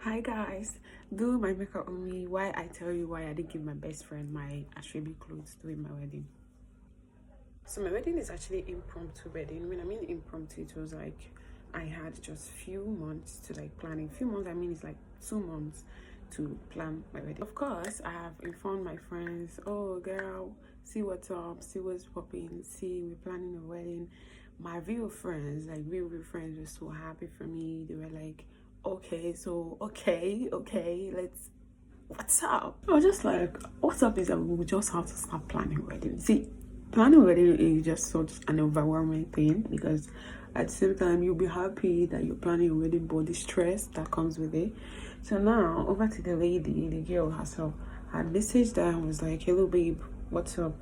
Hi guys, do my makeup on me. Why I tell you why I didn't give my best friend my Asoebi clothes during my wedding. So my wedding is actually impromptu wedding. When I mean impromptu, it was like I had just few months to like planning. Few months, I mean it's like 2 months to plan my wedding. Of course, I have informed my friends, oh girl, see what's up, see what's popping, see we're planning a wedding. My real friends, like real friends, were so happy for me. They were like, okay, so okay, let's, what's up? I was just like, what's up is that we just have to start planning wedding. See, planning wedding is just such an overwhelming thing because at the same time you'll be happy that you're planning a wedding, but the stress that comes with it. So now over to the lady, the girl herself had messaged her and was like, hello babe, what's up?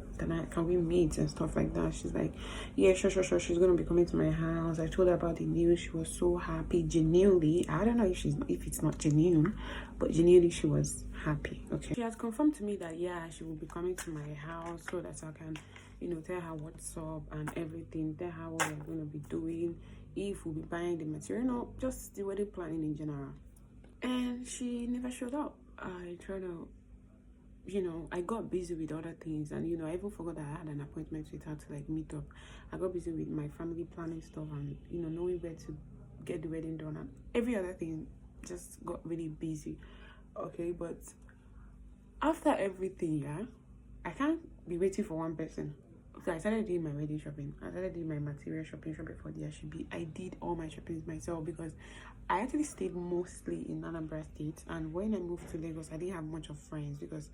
Can we meet and stuff like that? She's like, yeah, sure. She's gonna be coming to my house. I told her about the news. She was so happy, genuinely. I don't know if it's not genuine, but genuinely she was happy. Okay, she has confirmed to me that yeah, she will be coming to my house so that I can, tell her what's up and everything. Tell her what we're gonna be doing, if we'll be buying the material, just the wedding planning in general. And she never showed up. I tried to, I got busy with other things, and I even forgot that I had an appointment with her to like meet up. I got busy with my family planning stuff and knowing where to get the wedding done, and every other thing just got really busy. Okay, but after everything, yeah, I can't be waiting for one person. Okay, I started doing my wedding shopping. I started doing my material shopping for the Asoebi. I did all my shopping myself because I actually stayed mostly in Anambra State, and when I moved to Lagos, I didn't have much of friends because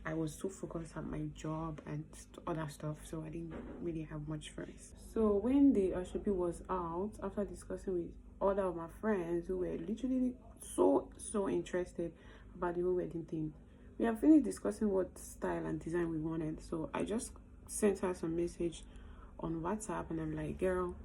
I was so focused on my job and other stuff, so I didn't really have much friends. So when the Asoebi was out, after discussing with other of my friends who were literally so interested about the whole wedding thing, we have finished discussing what style and design we wanted. So I just sent her some message on WhatsApp and I'm like, girl,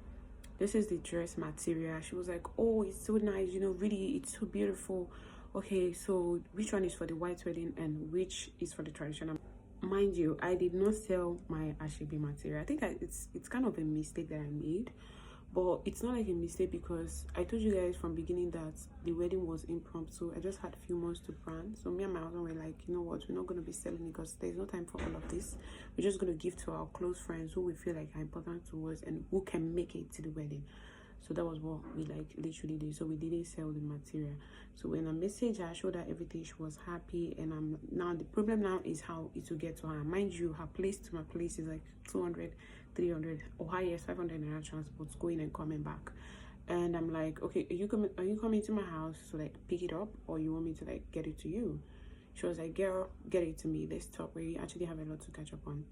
this is the dress material. She was like, oh, it's so nice, really, it's so beautiful. Okay, so which one is for the white wedding and which is for the traditional? Mind you, I did not sell my Asoebi material. I think it's kind of a mistake that I made, but it's not like a mistake because I told you guys from beginning that the wedding was impromptu. I just had a few months to plan, so me and my husband were like, you know what, we're not going to be selling it because there's no time for all of this. We're just going to give to our close friends who we feel like are important to us and who can make it to the wedding. So that was what we like literally did. So we didn't sell the material. So when I messaged her, I showed her everything. She was happy, and now the problem now is how it will get to her. Mind you, her place to my place is like 200, 300 or highest 500 naira transports going and coming back. And I'm like, okay, are you coming to my house to like pick it up, or you want me to like get it to you? She was like, girl, get it to me, let's talk. We actually have a lot to catch up on.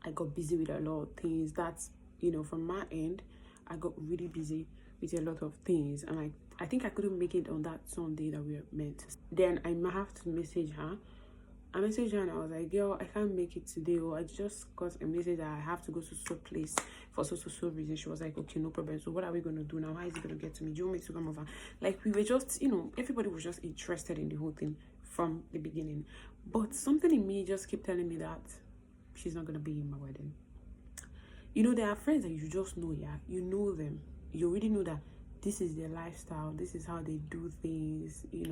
I got busy with a lot of things. That's from my end, I got really busy with a lot of things, and I think I couldn't make it on that Sunday that we were meant to. Then I might have to message her. I messaged her and I was like, girl, I can't make it today, or I just got a message that I have to go to so place for so reason. She was like, okay, no problem. So what are we gonna do now? How is it gonna get to me? Do you want me to come over? Like, we were just, everybody was just interested in the whole thing from the beginning. But something in me just kept telling me that she's not gonna be in my wedding. There are friends that you just know, yeah, you know them, you already know that this is their lifestyle, this is how they do things, you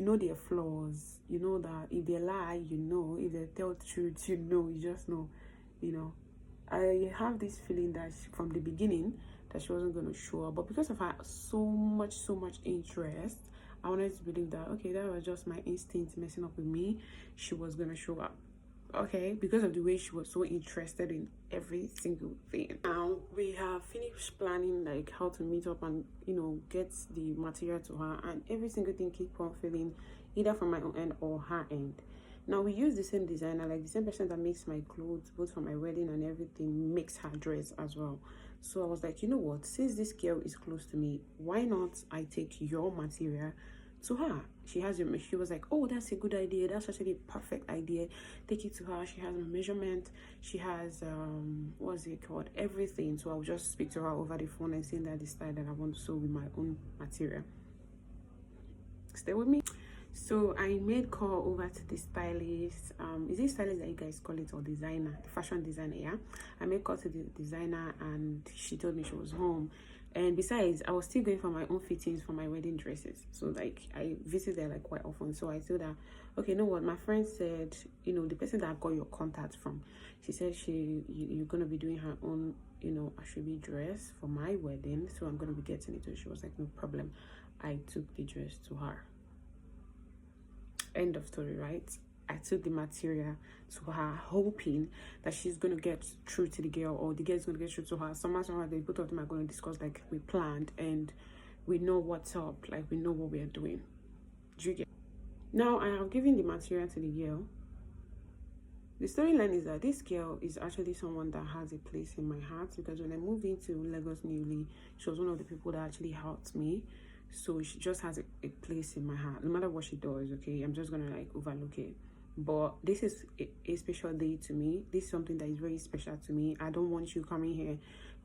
know their flaws, you know that if they lie, if they tell the truth, you just know. I have this feeling that from the beginning that she wasn't going to show up, but because of her so much interest, I wanted to believe that, okay, that was just my instinct messing up with me. She was going to show up. Okay, because of the way she was so interested in every single thing. Now we have finished planning like how to meet up and get the material to her, and every single thing keep on feeling either from my own end or her end. Now we use the same designer, like the same person that makes my clothes both for my wedding and everything makes her dress as well. So I was like, you know what, since this girl is close to me, why not I take your material to her? She was like, oh, that's a good idea, that's actually a perfect idea, take it to her. She has my measurement, she has what's it called, everything. So I'll just speak to her over the phone and say that the style that I want to sew with my own material. Stay with me. So I made call over to the stylist. Is it stylist that you guys call it, or designer, the fashion designer? Yeah, I made call to the designer and she told me she was home, And besides, I was still going for my own fittings for my wedding dresses. So like I visit there like quite often. So I told her, okay, you know what? My friend said, you know, the person that I got your contact from, she said you're gonna be doing her own, you know, Asoebi dress for my wedding. So I'm gonna be getting it. So she was like, no problem. I took the dress to her. End of story, right? I took the material to her, hoping that she's gonna get through to the girl, or the girl's gonna get through to her. Somehow, the both of them are gonna discuss like we planned, and we know what's up, like we know what we are doing. Do you get? Now I have given the material to the girl. The storyline is that this girl is actually someone that has a place in my heart, because when I moved into Lagos newly, she was one of the people that actually helped me. So she just has a place in my heart. No matter what she does, okay, I'm just gonna like overlook it. But this is a special day to me. This is something that is very special to me. I don't want you coming here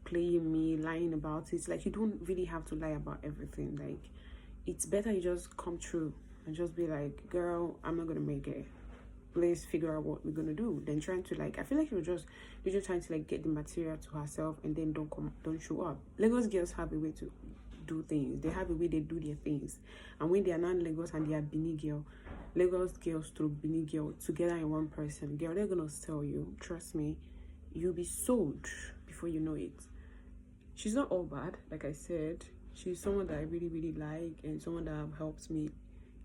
playing me, lying about it. Like, you don't really have to lie about everything. Like, it's better you just come true and just be like, girl, I'm not gonna make it. Let's figure out what we're gonna do. Then trying to like, I feel like you're just trying to like get the material to herself and then don't show up. Lagos girls have a way to do things. They have a way they do their things. And when they are non-Lagos and they are Bini girl, Lagos girls through Bini girl together in one person, girl, they're gonna sell you. Trust me, you'll be sold before you know it. She's not all bad, like I said. She's someone that I really, really like, and someone that helps me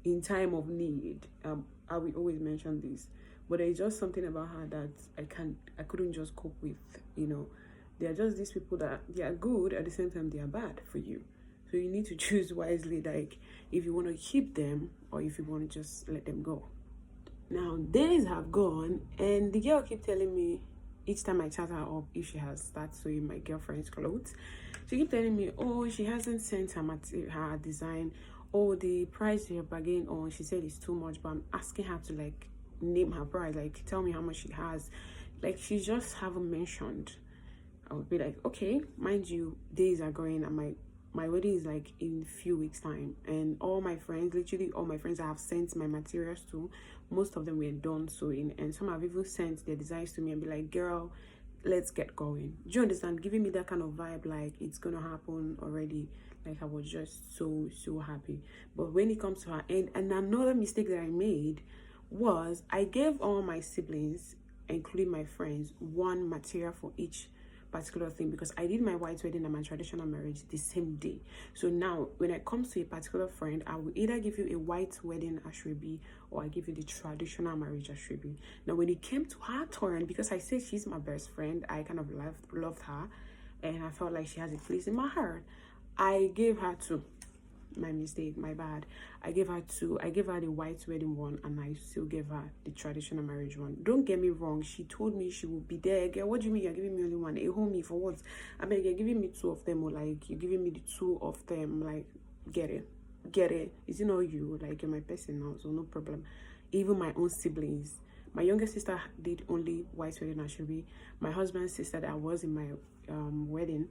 in time of need. I will always mention this, but there's just something about her that I couldn't just cope with. You know, they are just these people that they are good, at the same time they are bad for you. So you need to choose wisely, like if you want to keep them or if you want to just let them go. Now days have gone, and the girl keep telling me each time I chat her up if she has started sewing my girlfriend's clothes. She keep telling me, oh, she hasn't sent her design. Oh, the price you're bargaining on, she said it's too much, but I'm asking her to like name her price, like tell me how much she has. Like, she just haven't mentioned. I would be like, okay, mind you, days are going, and my wedding is like in a few weeks time, and all my friends, literally all my friends I have sent my materials to, most of them were done sewing, and some have even sent their designs to me and be like, girl, let's get going. Do you understand? Giving me that kind of vibe, like it's gonna happen already. Like, I was just so happy. But when it comes to her end, and another mistake that I made was I gave all my siblings, including my friends, one material for each particular thing, because I did my white wedding and my traditional marriage the same day. So now when it comes to a particular friend, I will either give you a white wedding Asoebi, or I give you the traditional marriage Asoebi. Now when it came to her turn, because I said she's my best friend, I kind of loved her, and I felt like she has a place in my heart, I gave her two. My mistake, my bad. I gave her two. I gave her the white wedding one, and I still gave her the traditional marriage one. Don't get me wrong, she told me she would be there. Girl, what do you mean you're giving me only one? A homie for what? I mean, you're giving me two of them, or like you're giving me the two of them. Like, get it. Is it not you? Like, you're my person now, so no problem. Even my own siblings, my younger sister did only white wedding Asoebi. My husband's sister that was in my wedding,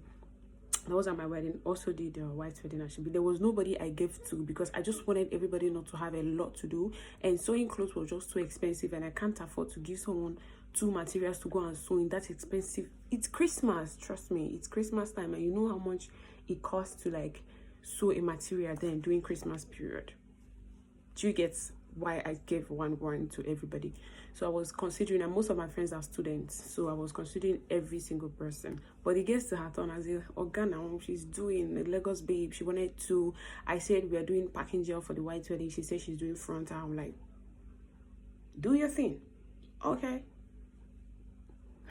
that was at my wedding, also did white wedding Asoebi. There was nobody I gave to, because I just wanted everybody not to have a lot to do, and sewing clothes was just too expensive, and I can't afford to give someone two materials to go and sew in. That's expensive. It's Christmas, trust me, it's Christmas time, and you know how much it costs to like sew a material then during Christmas period. Do you get why I gave one to everybody? So I was considering, and most of my friends are students, so I was considering every single person. But it gets to her turn as a Organa, she's doing the Lagos babe. She wanted to, I said we are doing packing gel for the white wedding. She said she's doing front. I'm like, do your thing. Okay,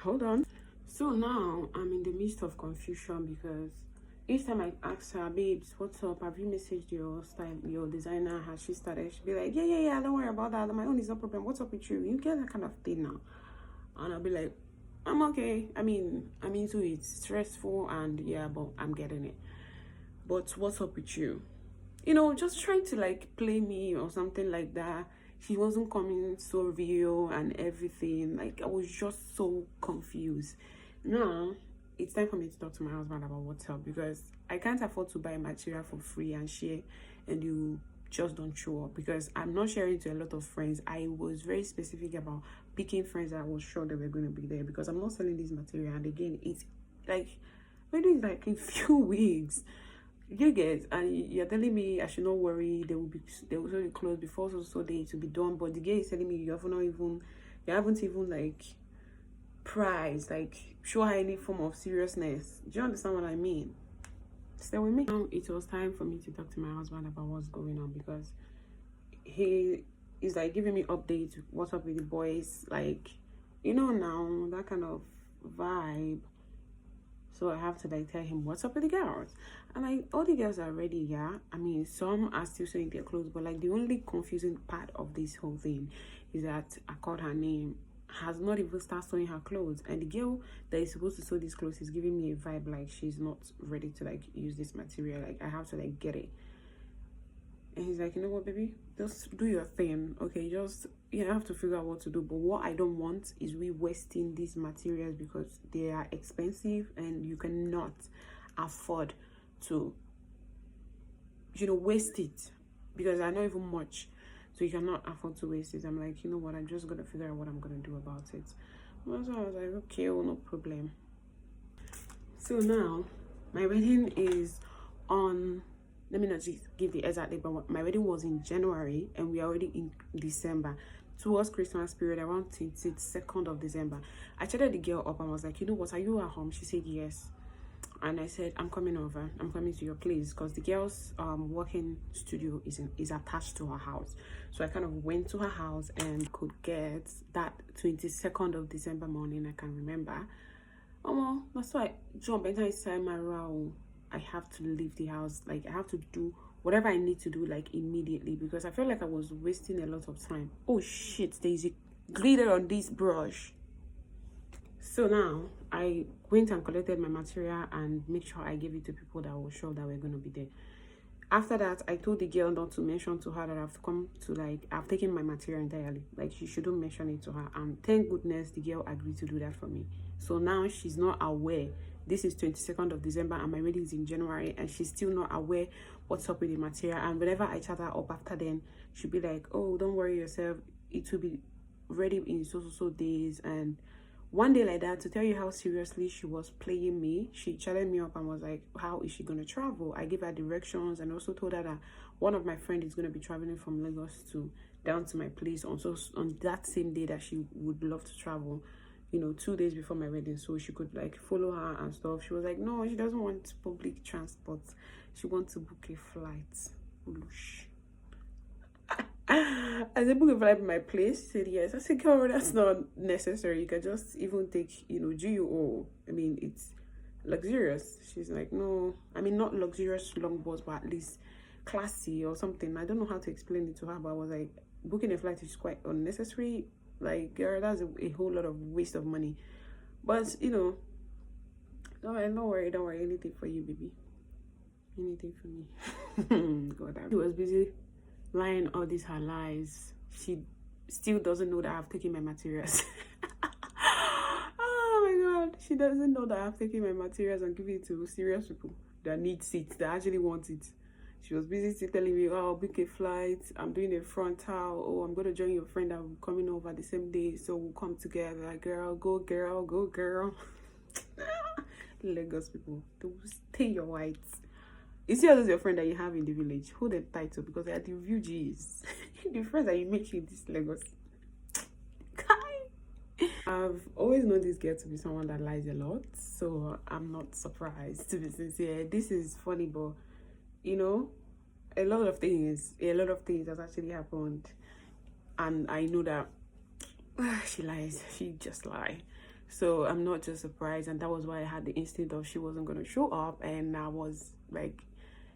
hold on. So now I'm in the midst of confusion, because each time I ask her, babes, what's up? Have you messaged your designer? Has she started? She'll be like, yeah, don't worry about that. My own is no problem. What's up with you? You get that kind of thing now. And I'll be like, I'm okay. I mean, I'm into it. It's stressful, and yeah, but I'm getting it. But what's up with you? You know, just trying to like play me or something like that. She wasn't coming so real and everything. Like, I was just so confused. Now it's time for me to talk to my husband about what's up, because I can't afford to buy material for free and share, and you just don't show up, because I'm not sharing to a lot of friends. I was very specific about picking friends that I was sure they were going to be there, because I'm not selling this material. And again, it's like, wedding is like in few weeks. You get, and you're telling me I should not worry. They will be closed before so day to be done. But the girl is telling me you haven't even like prize, like show her any form of seriousness. Do you understand what I mean? Stay with me. Now it was time for me to talk to my husband about what's going on, because he is like giving me updates, what's up with the boys, like, you know, now that kind of vibe. So I have to like tell him what's up with the girls. And like all the girls are ready, yeah. I mean, some are still sewing their clothes, but like the only confusing part of this whole thing is that I called her name, has not even started sewing her clothes, and the girl that is supposed to sew these clothes is giving me a vibe like she's not ready to like use this material. Like I have to like get it. And he's like, you know what, baby, just do your thing, okay? Just, you have to figure out what to do. But what I don't want is we wasting these materials, because they are expensive and you cannot afford to, you know, waste it, because I know even much, so you cannot afford to waste it. I'm like, you know what, I'm just gonna figure out what I'm gonna do about it. So I was like, okay, well, no problem. So now my wedding is on, let me not just give the exact date, but my wedding was in January and we are already in December. Towards Christmas period, around 22nd of December, I chatted the girl up and was like, you know what, are you at home? She said yes. And I said, I'm coming over, I'm coming to your place, because the girl's working studio is attached to her house. So I kind of went to her house and could get that 22nd of December morning. I can remember. That's why jump inside my room. I have to leave the house. Like I have to do whatever I need to do like immediately, because I felt like I was wasting a lot of time. Oh shit, there's a glitter on this brush. So now I went and collected my material and make sure I gave it to people that were sure that we're going to be there. After that, I told the girl not to mention to her that I've come to, like, I've taken my material entirely. Like, she shouldn't mention it to her. And thank goodness the girl agreed to do that for me. So now she's not aware. This is 22nd of December and my wedding is in January, and she's still not aware what's up with the material. And whenever I chat her up after then, she'll be like, oh, don't worry yourself. It will be ready in so days. And one day like that, to tell you how seriously she was playing me, she chatted me up and was like, how is she going to travel? I gave her directions and also told her that one of my friends is going to be traveling from Lagos to down to my place on that same day that she would love to travel, you know, 2 days before my wedding, so she could like follow her and stuff. She was like, no, she doesn't want public transport. She wants to book a flight. I said, book a flight in my place. She said yes. I said, girl, that's not necessary. You can just even take, you know, GUO. I mean, it's luxurious. She's like, no, I mean, not luxurious long bus, but at least classy or something. I don't know how to explain it to her, but I was like, booking a flight is quite unnecessary. Like, girl, that's a whole lot of waste of money. But, you know, don't worry, anything for you, baby. Anything for me. God, she was busy lying all these her lies. She still doesn't know that I've taken my materials. Oh my god, she doesn't know that I've taken my materials and given it to serious people that need it, that actually want it. She was busy still telling me, oh, I'll book a flight, I'm doing a frontal, oh, I'm going to join your friend that will be coming over the same day, so we'll come together. Like, girl, go girl. Lagos people, don't stay your whites. You see all those your friend that you have in the village, hold them tight up, because they are the refugees. The friends that you make in this Lagos. I've always known this girl to be someone that lies a lot, so I'm not surprised, to be sincere. This is funny, but you know, a lot of things has actually happened, and I know that she lies. She just lies. So I'm not just surprised, and that was why I had the instinct of she wasn't going to show up, and I was like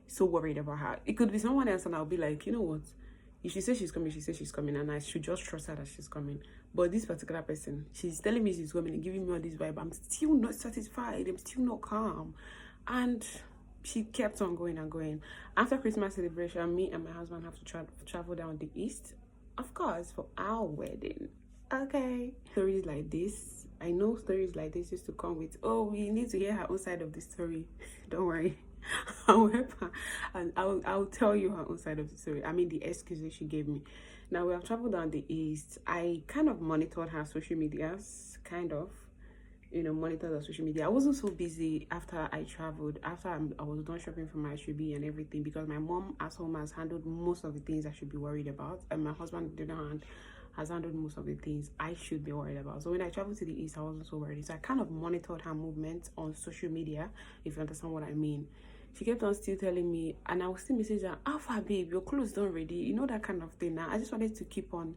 so worried about her. It could be someone else and I'll be like, you know what, if she says she's coming, she says she's coming, and I should just trust her that she's coming. But this particular person, she's telling me she's coming and giving me all this vibe. I'm still not satisfied. I'm still not calm. And she kept on going and going. After Christmas celebration, me and my husband have to travel down the east, of course, for our wedding. Okay. Stories like this, I know stories like this used to come with, oh, we need to hear her own side of the story. Don't worry. I'll help her, and I'll tell you her own side of the story. I mean, the excuses she gave me. Now, we have traveled down the east. I kind of monitored her social medias, kind of. monitor the social media. I wasn't so busy after I traveled, after I was done shopping for my Asoebi and everything, because my mom at home has handled most of the things I should be worried about, and my husband didn't has handled most of the things I should be worried about. So when I traveled to the east, I wasn't so worried. So I kind of monitored her movements on social media, if you understand what I mean. She kept on still telling me, and I would still message her, Alpha babe, your clothes done ready, that kind of thing. Now I just wanted to keep on,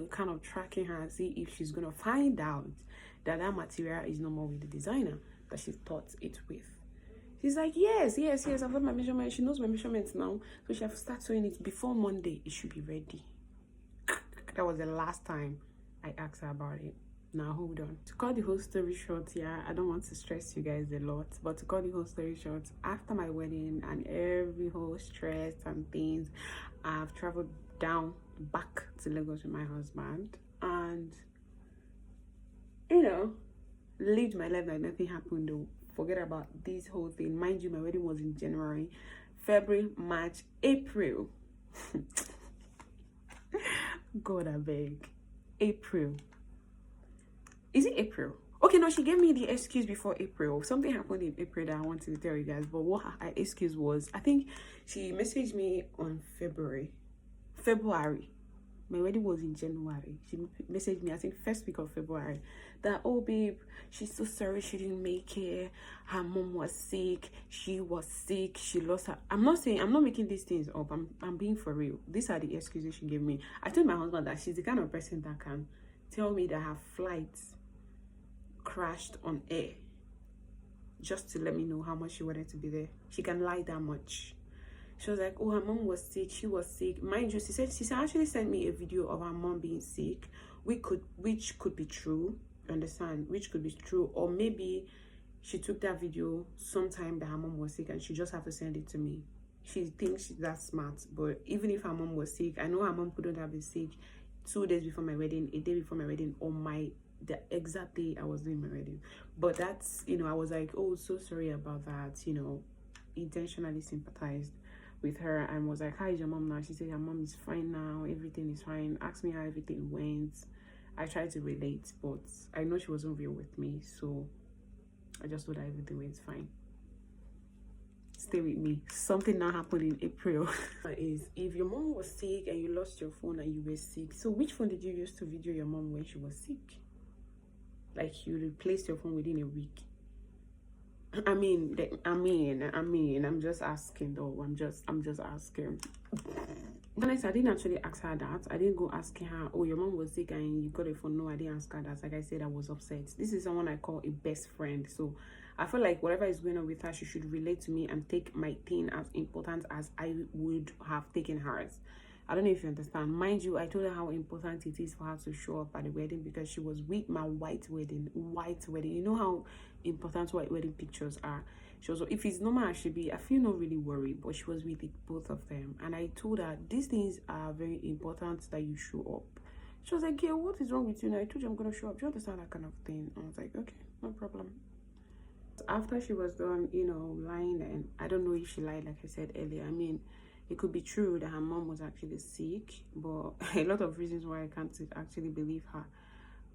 kind of tracking her and see if she's gonna find out that material is no more with the designer that she thought it with. She's like, yes, I've got my measurement. She knows my measurements now, so she have started sewing it before Monday. It should be ready. That was the last time I asked her about it. Now hold on. To cut the whole story short, I don't want to stress you guys a lot, but to cut the whole story short, after my wedding and every whole stress and things, I've traveled back to Lagos with my husband, and lived my life like nothing happened though. Forget about this whole thing. Mind you, my wedding was in January, February, March, April. God, I beg. April. Is it April? Okay, no, she gave me the excuse before April. Something happened in April that I wanted to tell you guys, but what her excuse was, I think she messaged me on February. My wedding was in January. She messaged me, I think, first week of February, that, oh babe, she's so sorry she didn't make it. Her mom was sick. She was sick. She lost her. I'm not making these things up. I'm being for real. These are the excuses she gave me. I told my husband that she's the kind of person that can tell me that her flight crashed on air just to let me know how much she wanted to be there. She can lie that much. She was like, oh, her mom was sick. She was sick. Mind you, she actually sent me a video of her mom being sick, which could be true. You understand? Which could be true. Or maybe she took that video sometime that her mom was sick and she just had to send it to me. She thinks she's that smart. But even if her mom was sick, I know her mom couldn't have been sick 2 days before my wedding, a day before my wedding, or the exact day I was doing my wedding. But that's, I was like, oh, so sorry about that, intentionally sympathized with her and was like, how is your mom now? She said her mom is fine now, everything is fine. Asked me how everything went. I tried to relate, but I know she wasn't real with me, so I just thought that everything went fine. Stay with me. Something now happened in April. Is if your mom was sick and you lost your phone and you were sick, so which phone did you use to video your mom when she was sick? Like, you replaced your phone within a week. I'm just asking though. I'm just asking. Honestly, I didn't actually ask her that. I didn't go asking her, oh, your mom was sick and you got a phone. No, I didn't ask her that. Like I said, I was upset. This is someone I call a best friend. So I feel like whatever is going on with her, she should relate to me and take my thing as important as I would have taken hers. I don't know if you understand. Mind you, I told her how important it is for her to show up at the wedding because she was with my white wedding. You know how important white wedding pictures are. She was, if it's normal, I feel not really worried, but she was with both of them. And I told her, these things are very important that you show up. She was like, yeah, what is wrong with you? And I told you I'm going to show up. Do you understand that kind of thing? I was like, okay, no problem. After she was done, lying, and I don't know if she lied, like I said earlier. It could be true that her mom was actually sick, but a lot of reasons why I can't actually believe her.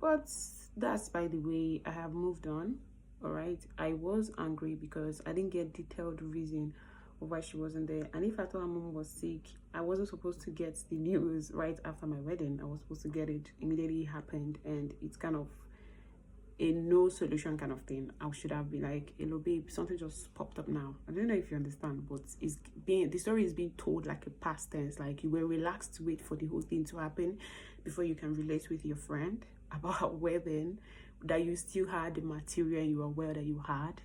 But that's by the way. I have moved on. All right, I was angry because I didn't get detailed reason of why she wasn't there. And if I thought her mom was sick, I wasn't supposed to get the news right after my wedding. I was supposed to get it immediately. It happened, and it's kind of a no solution kind of thing. I should have been like, hello babe, something just popped up now. I don't know if you understand, but the story is being told like a past tense, like you were relaxed to wait for the whole thing to happen before you can relate with your friend about her wedding, that you still had the material and you were aware that you had.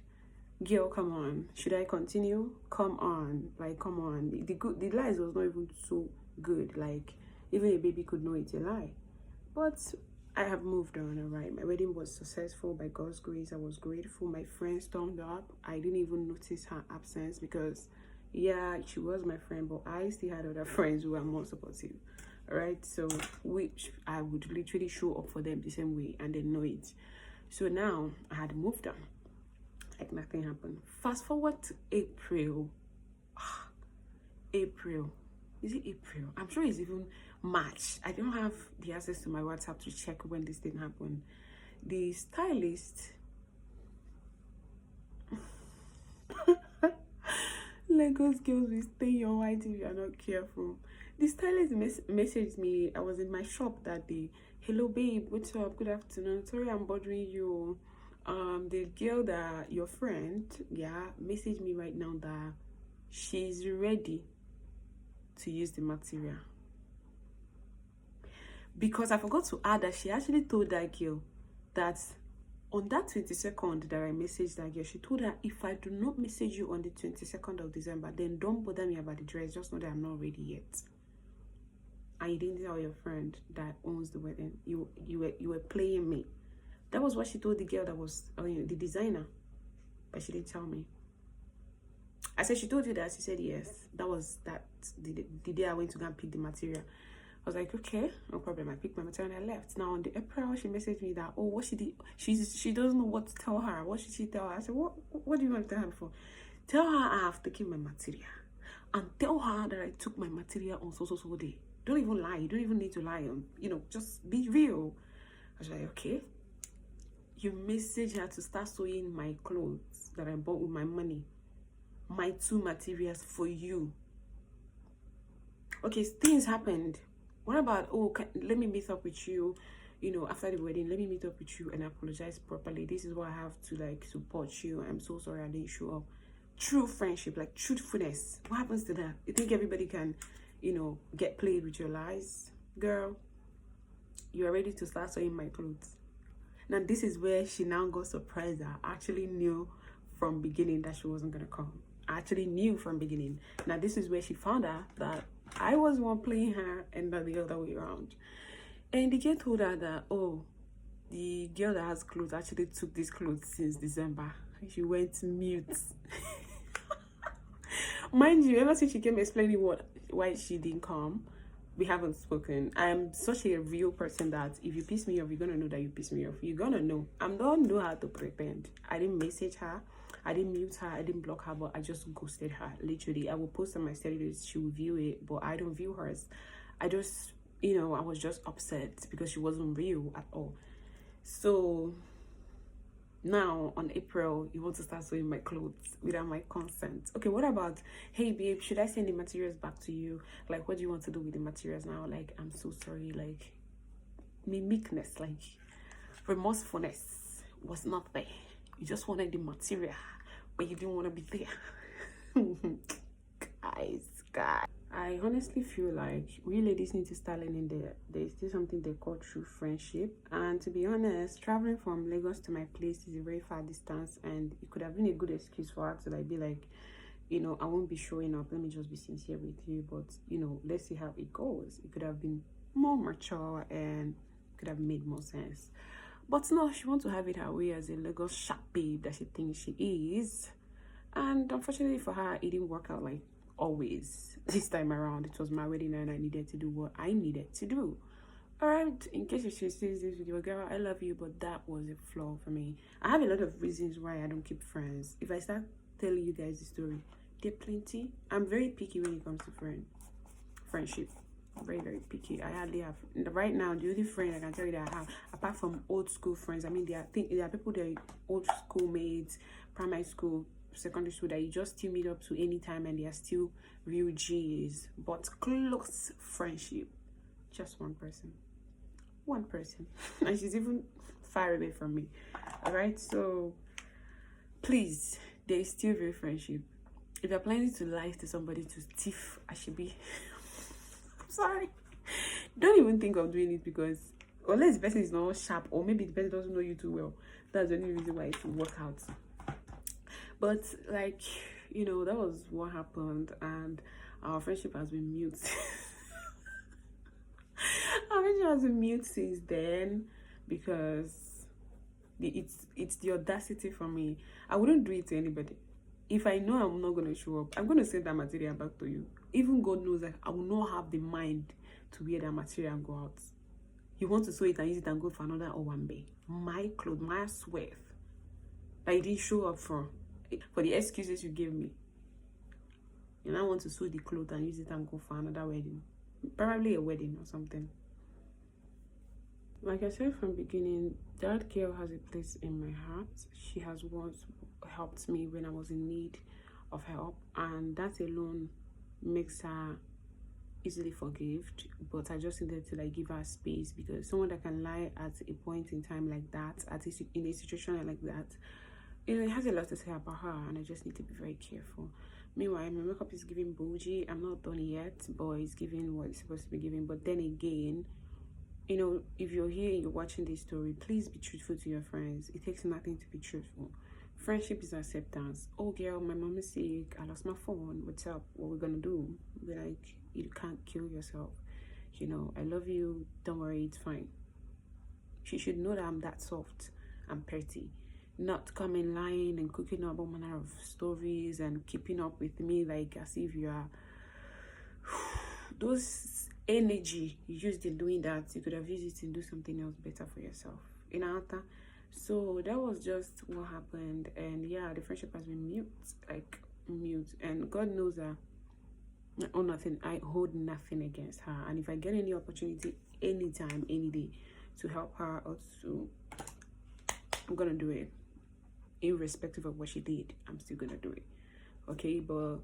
Girl, come on. Should I continue? Come on. Like, come on. The lies was not even so good. Like, even a baby could know it's a lie. But I have moved on, all right? My wedding was successful by God's grace. I was grateful. My friends turned up. I didn't even notice her absence because, yeah, she was my friend, but I still had other friends who were more supportive, all right? So, which I would literally show up for them the same way and they know it. So now I had moved on. Like nothing happened. Fast forward to April. April. Is it April? I'm sure it's even March. I don't have the access to my WhatsApp to check when this thing happened. The stylist Lagos girls will stain your white if you are not careful. The stylist messaged me. I was in my shop that day. Hello babe, what's up? Good afternoon. Sorry I'm bothering you. The girl that your friend, yeah, messaged me right now that she's ready to use the material. Because I forgot to add that she actually told that girl that on that 22nd that I messaged that girl, she told her, if I do not message you on the 22nd of December, then don't bother me about the dress. Just know that I'm not ready yet. And you didn't tell your friend that owns the wedding. You were playing me. That was what she told the girl that was the designer. But she didn't tell me. I said, she told you that? She said yes. That was the day I went to go and pick the material. I was like, okay, no problem. I picked my material and I left. Now on the April, she messaged me that, oh, what she did, she doesn't know what to tell her. What should she tell her? I said, what do you want to tell her for? Tell her I have taken my material, and tell her that I took my material on so day. Don't even lie. You don't even need to lie. Just be real. I was like, okay. You message her to start sewing my clothes that I bought with my money, my 2 materials for you. Okay, things happened. What about, let me meet up with you, after the wedding, let me meet up with you and apologize properly. This is why I have to, support you. I'm so sorry I didn't show up. True friendship, truthfulness. What happens to that? You think everybody can, get played with your lies? Girl, you are ready to start sewing my clothes. Now, this is where she now got surprised. I actually knew from beginning that she wasn't going to come. I actually knew from beginning. Now, this is where she found out that I was one playing her and not the other way around. And the girl told her that, the girl that has clothes actually took these clothes since December. She went mute. Mind you, ever since she came explaining why she didn't come, we haven't spoken. I'm such a real person that if you piss me off, you're gonna know that you piss me off. You're gonna know. I don't know how to pretend. I didn't message her. I didn't mute her. I didn't block her, but I just ghosted her. Literally, I will post on my status. She will view it, but I don't view hers. I just, I was just upset because she wasn't real at all. So now on April, you want to start sewing my clothes without my consent. Okay, what about, hey babe, should I send the materials back to you? What do you want to do with the materials now? I'm so sorry. Meekness, remorsefulness was not there. You just wanted the material, but you didn't want to be there. Guys. I honestly feel like we ladies need to start learning there's still something they call true friendship. And to be honest, traveling from Lagos to my place is a very far distance, and it could have been a good excuse for her to be like, I won't be showing up. Let me just be sincere with you. But let's see how it goes. It could have been more mature and could have made more sense. But no, she wants to have it her way as a Lagos sharp babe that she thinks she is. And unfortunately for her, it didn't work out always. This time around, it was my wedding and I needed to do what I needed to do. Alright, in case she sees this video, girl, I love you, but that was a flaw for me. I have a lot of reasons why I don't keep friends. If I start telling you guys the story, there are plenty. I'm very picky when it comes to friendship. Very, very picky. I hardly have right now. The only friend I can tell you that I have, apart from old school friends, there are people that are old school mates, primary school, secondary school, that you just still meet up to any time and they are still real G's. But close friendship, just one person, and she's even far away from me. All right, so please, there is still real friendship. If you're planning to lie to somebody to thief, I should be. Sorry, don't even think of doing it, because unless the person is not sharp, or maybe the person doesn't know you too well, that's the only reason why it will work out. But that was what happened, and our friendship has been mute. Our friendship has been mute since then, because it's the audacity for me. I wouldn't do it to anybody. If I know I'm not going to show up, I'm going to send that material back to you. Even God knows that I will not have the mind to wear that material and go out. You want to sew it and use it and go for another Owambe. My clothes, my sweat that you didn't show up for the excuses you gave me. You now want to sew the clothes and use it and go for another wedding. Probably a wedding or something. Like I said from the beginning, that girl has a place in my heart. She has once helped me when I was in need of help, and that alone makes her easily forgived. But I just needed to like give her space, because someone that can lie at a point in time like that, at least in a situation like that, you know, it has a lot to say about her, and I just need to be very careful. Meanwhile, my makeup is giving bougie. I'm not done yet, but it's giving what it's supposed to be giving. But then again, you know, if you're here and you're watching this story, please be truthful to your friends. It takes nothing to be truthful. Friendship is acceptance. Oh girl, my mom is sick, I lost my phone, what's up, what we're gonna do? Be like, you can't kill yourself, you know, I love you, don't worry, it's fine. She should know that I'm that soft and petty, not coming lying and cooking up all manner of stories and keeping up with me like as if you are those energy you used in doing that, you could have used it and do something else better for yourself, you know. So that was just what happened. And yeah, the friendship has been mute, and God knows that I owe nothing, I hold nothing against her. And if I get any opportunity anytime, any day, to help her or to, I'm gonna do it, irrespective of what she did. I'm still gonna do it, okay? But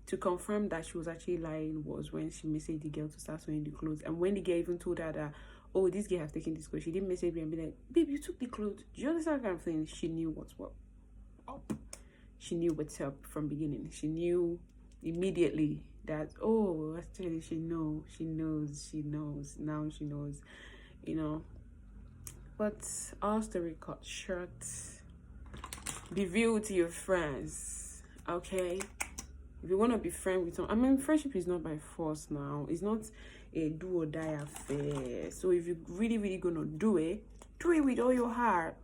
to confirm that she was actually lying was when she messaged the girl to start sewing the clothes. And when the girl even told her that, oh, this girl has taken this clothes, she didn't message me and be like, babe, you took the clothes. Do you understand what kind of thing? She knew what's what up. She knew what's up from beginning. She knew immediately that, oh, actually she knows. Now she knows, you know. But our story cut short. Be real to your friends, okay? If you want to be friends with someone, I mean, friendship is not by force now. It's not a do or die affair. So if you're really gonna do it with all your heart.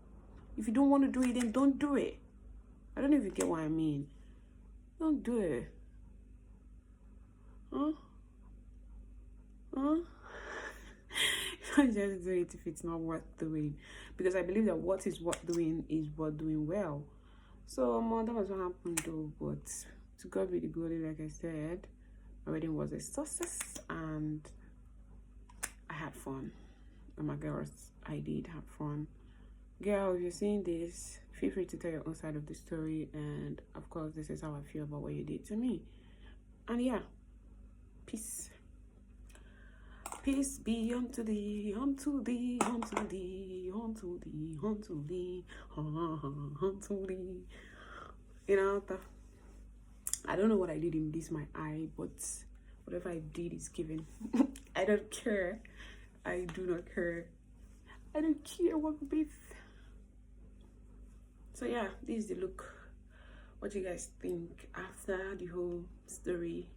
If you don't want to do it, then don't do it. I don't know if you get what I mean. Don't do it. Don't just do it if it's not worth doing. Because I believe that what is worth doing is worth doing well. So that was what happened though. But to God be the glory, like I said, my wedding was a success and I had fun. And my girls, I did have fun. Girl, if you're seeing this, feel free to tell your own side of the story. And of course, this is how I feel about what you did to me. And yeah, peace. Peace be unto thee, unto thee, unto thee, unto thee, unto thee, unto thee. You know, I don't know what I did in this my eye, but whatever I did is given. I don't care. I do not care. I don't care what with. So yeah, this is the look. What do you guys think after the whole story?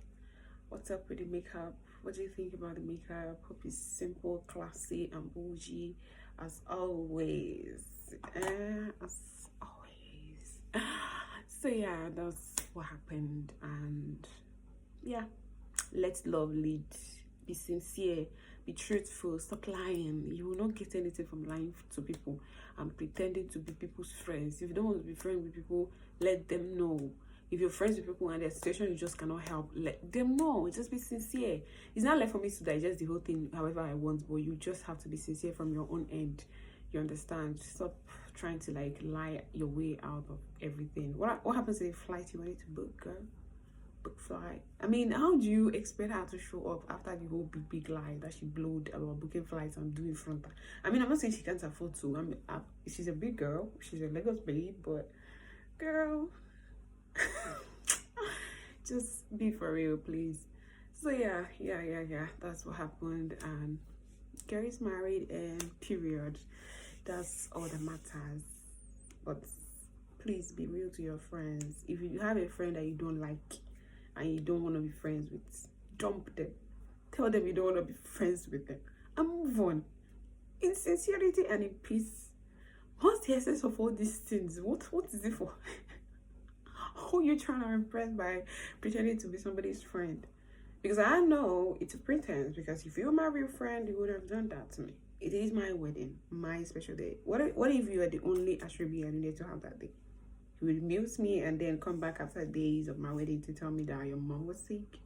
What's up with the makeup? What do you think about the makeup? Hope it's simple, classy, and bougie as always. As always. So yeah, that's what happened. And yeah, let love lead. Be sincere, be truthful, stop lying. You will not get anything from lying to people and pretending to be people's friends. If you don't want to be friends with people, let them know. If you're friends with people and their situation you just cannot help, let them know. Just be sincere. It's not left for me to digest the whole thing however I want, but you just have to be sincere from your own end. You understand? Stop trying to like lie your way out of everything. What happens to the flight you wanted to book, girl? Book flight. I mean, how do you expect her to show up after the whole big lie that she blowed about booking flights and doing front? I mean, I'm not saying she can't afford to. I mean, she's a big girl. She's a Lagos babe, but girl, just be for real, please. So yeah, that's what happened. And Gary's married and period. That's all that matters. But please be real to your friends. If you have a friend that you don't like and you don't want to be friends with, dump them. Tell them you don't want to be friends with them and move on in sincerity and in peace. What's the essence of all these things? What is it for? Who you trying to impress by pretending to be somebody's friend? Because I know it's a pretense. Because if you're my real friend, you would have done that to me. It is my wedding, my special day. What if you are the only Asoebi I needed to have that day? You would mute me and then come back after days of my wedding to tell me that your mom was sick.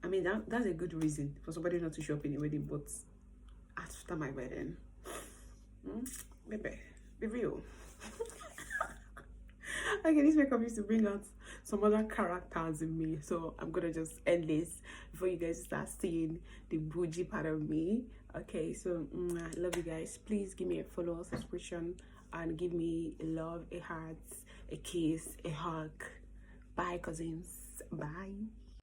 I mean, that's a good reason for somebody not to show up in the wedding, but after my wedding, baby, be real. Okay, this makeup used to bring out some other characters in me. So I'm gonna just end this before you guys start seeing the bougie part of me. Okay, so I love you guys. Please give me a follow, subscription, and give me a love, a heart, a kiss, a hug. Bye, cousins. Bye.